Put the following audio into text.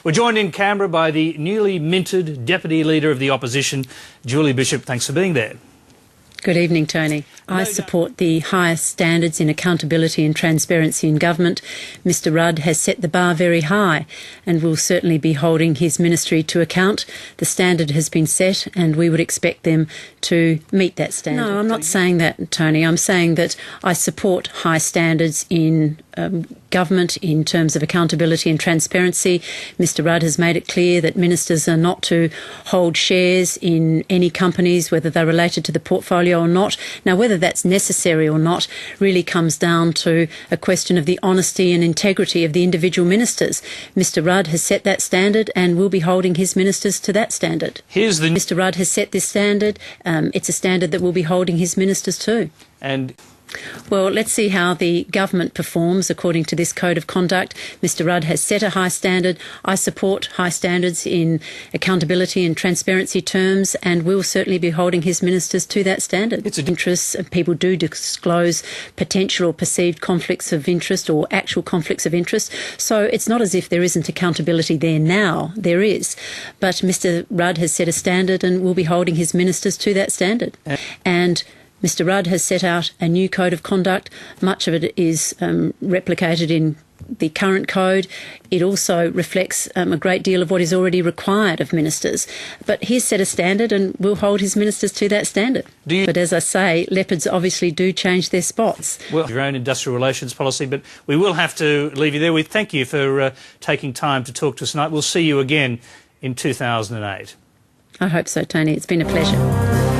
We're joined in Canberra by the newly minted Deputy Leader of the Opposition, Julie Bishop. Thanks for being there. Good evening, Tony. I support the highest standards in accountability and transparency in government. Mr Rudd has set the bar very high and will certainly be holding his ministry to account. The standard has been set and we would expect them to meet that standard. No, I'm not saying that, Tony. I'm saying that I support high standards in government in terms of accountability and transparency. Mr Rudd has made it clear that ministers are not to hold shares in any companies, whether they're related to the portfolio or not. Now, whether that's necessary or not really comes down to a question of the honesty and integrity of the individual ministers. Mr Rudd has set that standard and will be holding his ministers to that standard. Mr Rudd has set this standard. It's a standard that will be holding his ministers to. Well, let's see how the government performs according to this code of conduct. Mr Rudd has set a high standard. I support high standards in accountability and transparency terms and will certainly be holding his ministers to that standard. Interests, people do disclose potential or perceived conflicts of interest or actual conflicts of interest. So it's not as if there isn't accountability there now. There is. But Mr Rudd has set a standard and will be holding his ministers to that standard. And Mr Rudd has set out a new code of conduct. Much of it is replicated in the current code. It also reflects a great deal of what is already required of ministers. But he's set a standard and will hold his ministers to that standard. But as I say, leopards obviously do change their spots. Well, your own industrial relations policy, but we will have to leave you there. We thank you for taking time to talk to us tonight. We'll see you again in 2008. I hope so, Tony. It's been a pleasure.